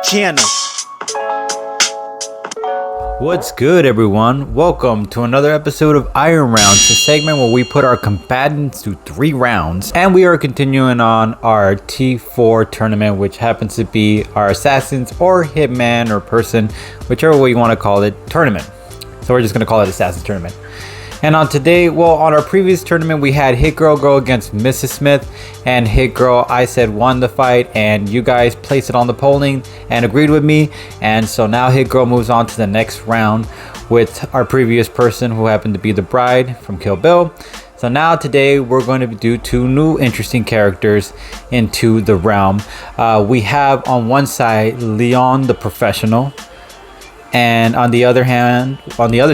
channel. What's good, everyone? Welcome to another episode of Iron Rounds, a segment where we put our combatants through 3 rounds. And we are continuing on our T4 tournament, which happens to be our assassins or hitman or person, whichever way you want to call it, tournament. So we're just going to call it Assassin Tournament. And on our previous tournament, we had Hit Girl go against Mrs. Smith, and Hit Girl, I said, won the fight, and you guys placed it on the polling and agreed with me. And so now Hit Girl moves on to the next round with our previous person, who happened to be the bride from Kill Bill. So now today we're going to do 2 new interesting characters into the realm. We have on one side Leon the Professional, and on the other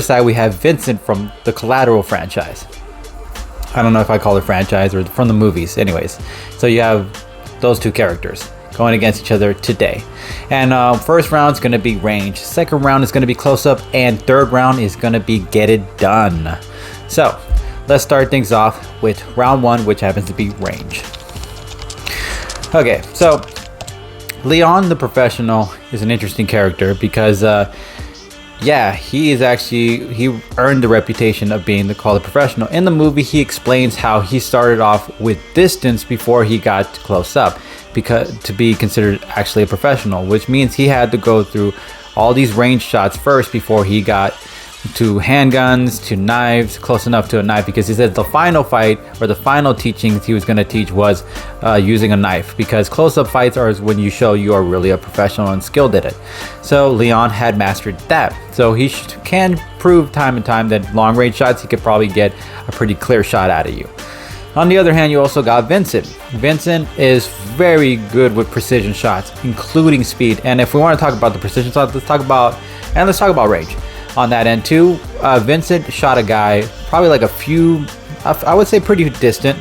side we have Vincent from the Collateral franchise. I don't know if I call it franchise or from the movies. Anyways, so you have those 2 characters going against each other today. And first round is going to be range, second round is going to be close up, and third round is going to be get it done. So let's start things off with round 1, which happens to be range. Okay, so Leon the Professional is an interesting character because he earned the reputation of being called the Professional. In the movie, he explains how he started off with distance before he got to close up, because to be considered actually a professional, which means he had to go through all these range shots first before he got to handguns, to knives, close enough to a knife, because he said the final fight or the final teachings he was going to teach was using a knife, because close-up fights are when you show you are really a professional and skilled at it. So Leon had mastered that, so he can prove time and time that long-range shots he could probably get a pretty clear shot out of you. On the other hand, you also got Vincent. Vincent is very good with precision shots, including speed. And if we want to talk about the precision shots, let's talk about range. On that end too, Vincent shot a guy probably like a few, I would say pretty distant,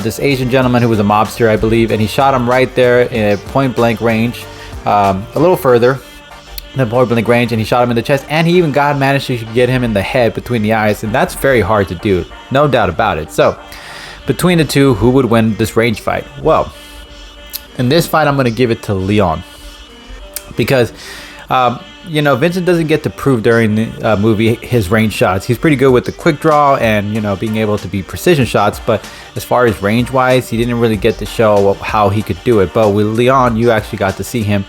this Asian gentleman who was a mobster, I believe, and he shot him right there in point blank range, a little further than point blank range, and he shot him in the chest, and he even managed to get him in the head between the eyes, and that's very hard to do, no doubt about it. So between the 2, who would win this range fight? Well, in this fight I'm going to give it to Leon, because Vincent doesn't get to prove during the movie his range shots. He's pretty good with the quick draw and, being able to be precision shots. But as far as range wise, he didn't really get to show how he could do it. But with Leon, you actually got to see him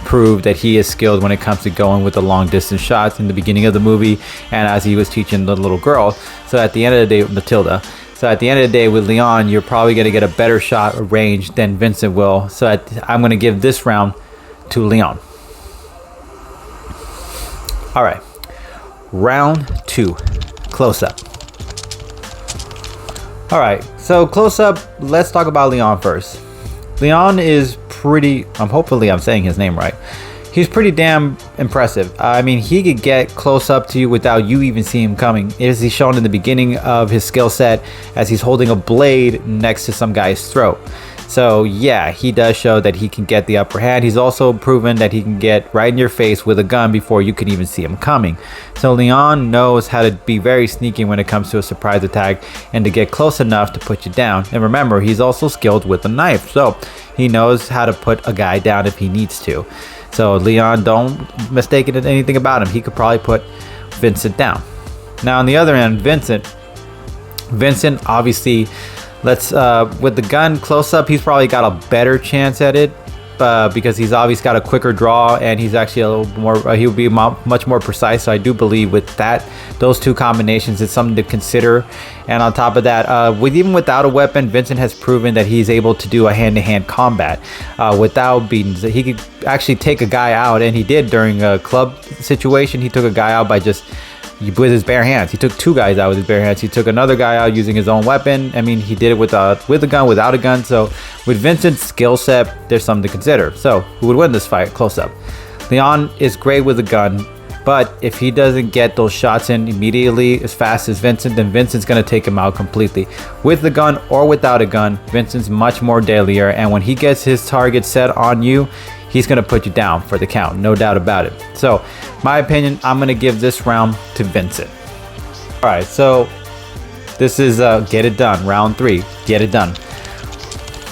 prove that he is skilled when it comes to going with the long distance shots in the beginning of the movie, and as he was teaching the little girl. So at the end of the day, Matilda. So at the end of the day with Leon, you're probably going to get a better shot of range than Vincent will. So I'm going to give this round to Leon. All right, round 2, close up. All right, so close up, let's talk about Leon first. Leon is hopefully I'm saying his name right. He's pretty damn impressive. I mean, he could get close up to you without you even seeing him coming. As he's shown in the beginning of his skill set, as he's holding a blade next to some guy's throat. So yeah, he does show that he can get the upper hand. He's also proven that he can get right in your face with a gun before you can even see him coming. So Leon knows how to be very sneaky when it comes to a surprise attack and to get close enough to put you down. And remember, he's also skilled with a knife, so he knows how to put a guy down if he needs to. So Leon, don't mistake it anything about him. He could probably put Vincent down. Now on the other end, Vincent obviously, with the gun close up, he's probably got a better chance at it, because he's obviously got a quicker draw, and he's actually a little more, he would be much more precise. So I do believe with those 2 combinations, it's something to consider. And on top of that, even without a weapon, Vincent has proven that he's able to do a hand-to-hand combat without beating. He could actually take a guy out, and he did during a club situation. He took a guy out by just with his bare hands. He took 2 guys out with his bare hands. He took another guy out using his own weapon. I mean, he did it with a gun, without a gun. So with Vincent's skill set, there's something to consider. So who would win this fight close up? Leon is great with a gun, but if he doesn't get those shots in immediately as fast as Vincent, then Vincent's going to take him out completely. With the gun or without a gun, Vincent's much more deadlier, and when he gets his target set on you, he's going to put you down for the count, no doubt about it. So my opinion, I'm going to give this round to Vincent. All right, so this is get it done, round 3, get it done.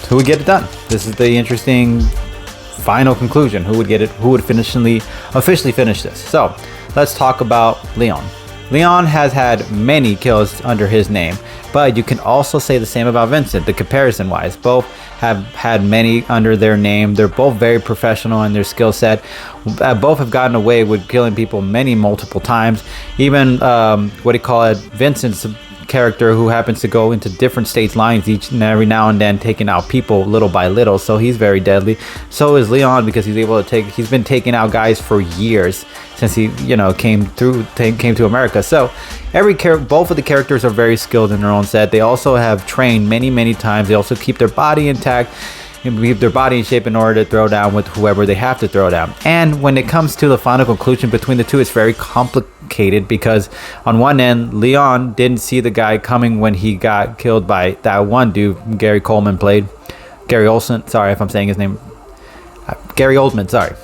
Who would get it done? This is the interesting final conclusion. Who would get it? Who would officially finish this? So let's talk about Leon. Leon has had many kills under his name, but you can also say the same about Vincent. The comparison wise, both have had many under their name. They're both very professional in their skill set. Both have gotten away with killing people multiple times. Even Vincent's character, who happens to go into different states lines each and every now and then, taking out people little by little, so he's very deadly. So is Leon, because he's been taking out guys for years since he came to America. So both of the characters are very skilled in their own set. They also have trained many times. They also keep their body intact and keep their body in shape in order to throw down with whoever they have to throw down. And when it comes to the final conclusion between the two, it's very complicated, because on one end, Leon didn't see the guy coming when he got killed by that one dude Gary Olson, sorry if I'm saying his name, Gary Oldman, sorry.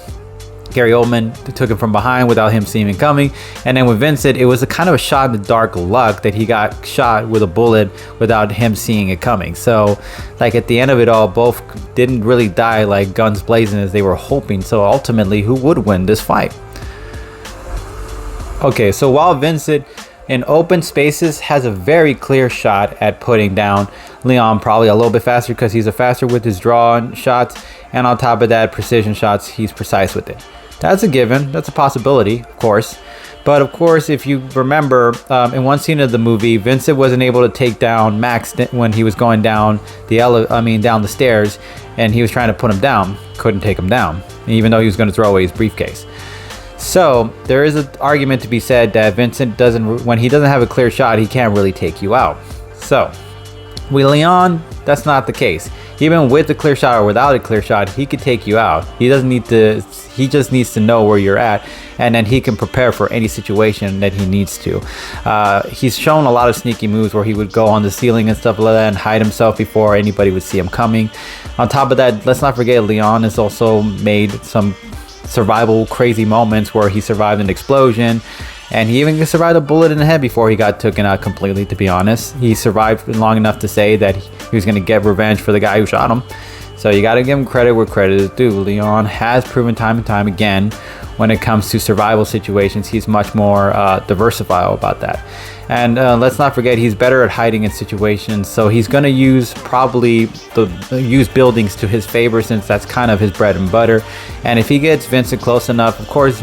Gary Oldman took him from behind without him seeing him coming. And then with Vincent, it was a kind of a shot in the dark luck that he got shot with a bullet without him seeing it coming. So like at the end of it all, both didn't really die like guns blazing as they were hoping. So ultimately, who would win this fight? Okay, so while Vincent in open spaces has a very clear shot at putting down Leon, probably a little bit faster because he's faster with his draw shots, and on top of that, precision shots, he's precise with it. That's a given. That's a possibility, of course. But of course, if you remember, in one scene of the movie, Vincent wasn't able to take down Max when he was going down down the stairs, and he was trying to put him down. Couldn't take him down, even though he was going to throw away his briefcase. So there is an argument to be said that Vincent when he doesn't have a clear shot, he can't really take you out. So with Leon, that's not the case. Even with a clear shot or without a clear shot, he could take you out. He just needs to know where you're at, and then he can prepare for any situation that he needs to. He's shown a lot of sneaky moves where he would go on the ceiling and stuff like that and hide himself before anybody would see him coming. On top of that, let's not forget Leon has also made some survival crazy moments where he survived an explosion, and he even survived a bullet in the head before he got taken out completely. To be honest, he survived long enough to say that he was going to get revenge for the guy who shot him. So you got to give him credit where credit is due. Leon has proven time and time again, when it comes to survival situations, he's much more diversified about that. And let's not forget, he's better at hiding in situations, so he's going to use use buildings to his favor, since that's kind of his bread and butter. And if he gets Vincent close enough, of course,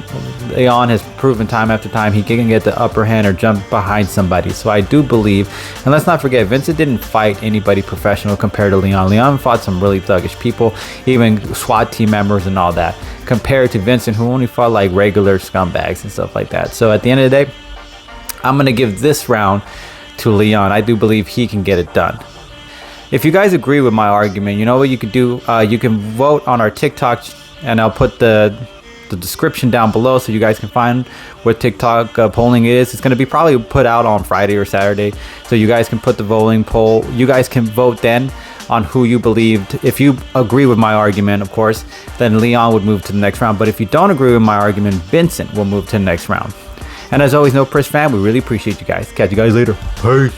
Leon has proven time after time he can get the upper hand or jump behind somebody. So I do believe, and let's not forget, Vincent didn't fight anybody professional compared to Leon. Leon fought some really thuggish people, even SWAT team members and all that, compared to Vincent, who only fought like regular scumbags and stuff like that. So at the end of the day, I'm going to give this round to Leon. I do believe he can get it done. If you guys agree with my argument, you know what you could do? You can vote on our TikTok, and I'll put the description down below so you guys can find what TikTok polling is. It's going to be probably put out on Friday or Saturday, so you guys can put the voting poll. You guys can vote then on who you believed. If you agree with my argument, of course, then Leon would move to the next round. But if you don't agree with my argument, Vincent will move to the next round. And as always, No Press fam, we really appreciate you guys. Catch you guys later. Peace.